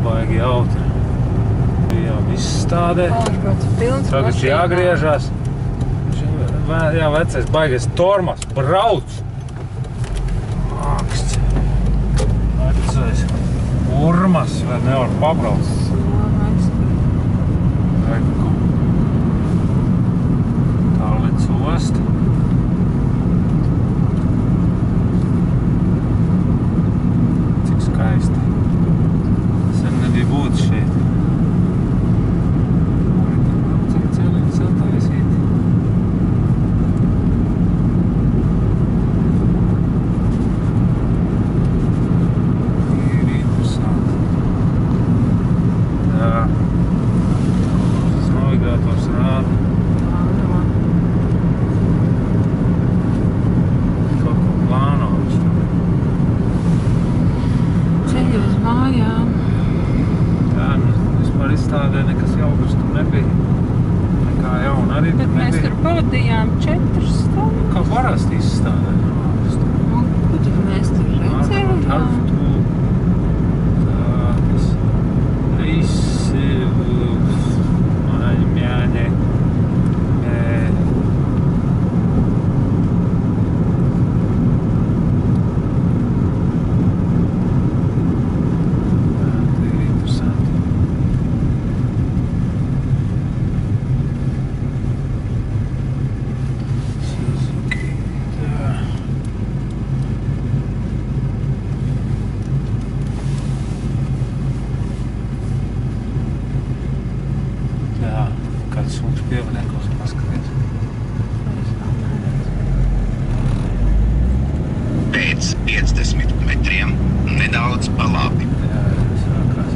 baigi jautri. Bijām izstādē. Tagad jāgriežās. Jā, vecais baigais Tormas, brauc! Aksts. Vecais Urmas, vai nevar pabrauc? Tālīdz ost. Cik skaisti. Sen nebija būt šeit. Cik celiņi sataisīt. Nekas jaukas tur nebija. Nekā jauna arī tur nebija. Bet mēs tur pavadījām 4 stundas. Kā parasti izstādē. Ko tad mēs tur redzējām? Tartu. Tādas. Visi. Mājņāņi. Suns pievadēkos paskaties. Pēc 50 metriem nedaudz pa labi. Jā, sākās.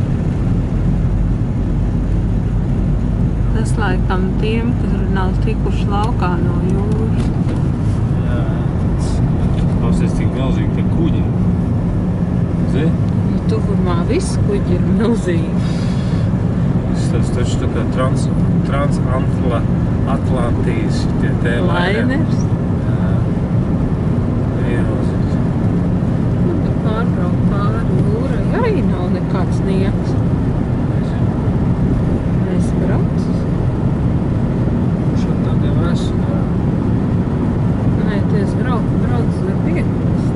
Tas laikam tiem, kas nav tikuši laukā no jūras. Jā, klausies, cik milzīgi tie kuģi. Zini? Nu, tuvumā viss kuģi ir milzīgi. Tas taču tā kā Transatlantijas tie Lainers. Jā. Nu, tu pārbrauc pāri jūrai, arī nav nekāds nieks. Mēs braucis. Šeit tādiem esmu. Nē, ties brauc ar piekrist.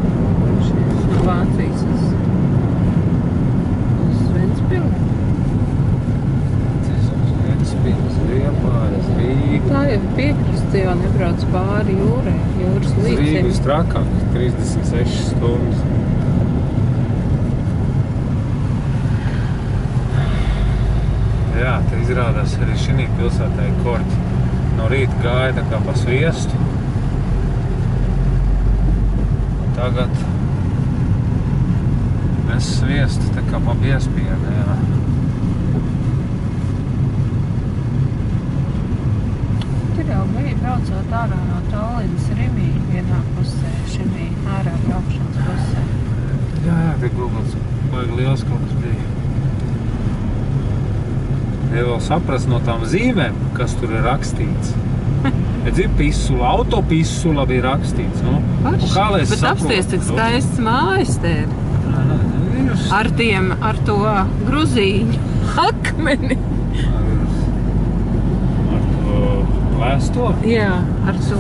No Vācijas uz Ventspili. Liepājas, Rīga. Tā jau ir piekrasts, jau nebrauc pāri jūrai, jūras līcim. Rīgas trakāk, 36 stundas. Jā, te izrādās arī šī pilsētā ir korķi. No rīta gāja tā kā pa sviestu. Un tagad mēs sviestu tā kā pa piespienu, jā. Braucot ārā no Tallinas Rimī, vienā pusē, šimī ārā braukšanas pusē. Jā, te Googles baigi liels kaut kas bija. Ja vēl saprast no tām zīmēm, kas tur ir rakstīts. Redzi, pisula, autopisula bija rakstīts. Nu, kā lai es bet saprotu? apsties, cik skaists mājas te ir. Ar to gruzīņu akmeni. Lēsto? Jā, ar to.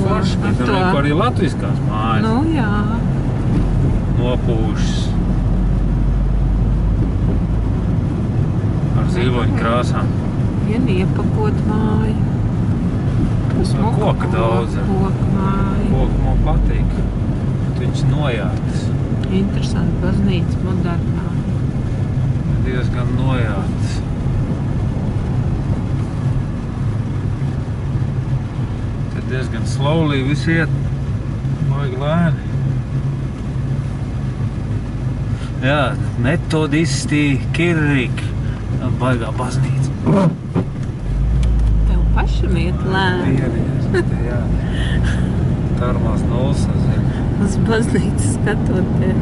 Arī latviskās mājas. Nu, jā. Nopūšas. Ar ziloņu krāsām. Viena iepakot māju. Koka daudz. Koka māja. Koka man patīk. Viņš nojātas. Interesanti baznīca, modernā. Diezgan nojātas. Diezgan slowly visi iet, baigi lēni. Jā, metodisti, Kirriki, baigā baznīca. Tev pašam iet lēni. Jā, tarmās nulles, zinu. Uz baznīcu skatoties.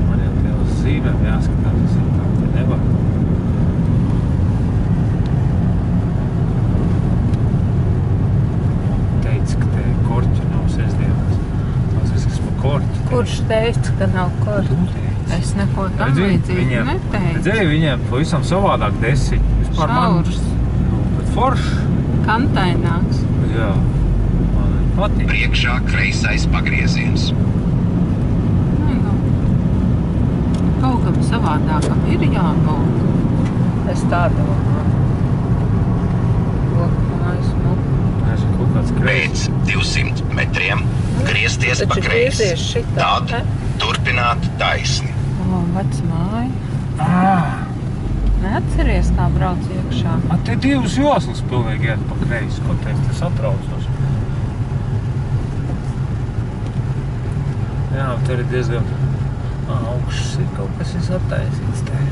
Man jau tie uz zīmēm jāskatās, tas ir tā, te nevar. Kurš teica, ka nav kur? Tu teici. Es neko tam līdzīgi neteicu. Redzēju, viņiem pavisam savādāk desi. Vispār Šaurs. Bet foršs. Kantaināks. Jā. Man patīk. Priekšā kreisais pagrieziens. Kaut kam savādākam ir jābūt. Es tā domāju. Lokmājas muka. Nezinu, kaut kāds kreis. Pēc 200 metriem griezties pa Taču kreisi. griezies šitā, Tad turpināt taisni. O, vec māja. Neatceries, kā brauc iekšā. Te divas joslas pilnīgi iet pa kreisi. Ko teiks, tas atraucos. Jā, tur ir diezgan augšs. Ir kaut kas ir sataisīts te.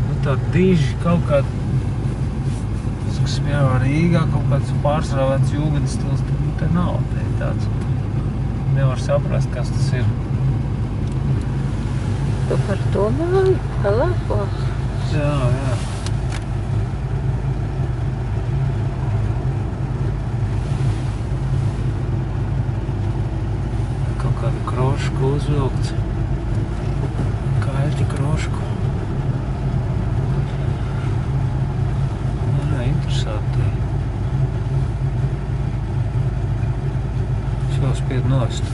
Nu tā diži kaut kād, kas vienmēr Rīgā kaut kāds pārstrāvēts jūgenstils, te nav. Te ir tāds, nevar saprast, kas tas ir. Tu par to māju? Pelēko? Jā, jā. Kaut kādu krošku uzvilkts. Kaļķi krošku. Jā, interesanti. Šo spied nost.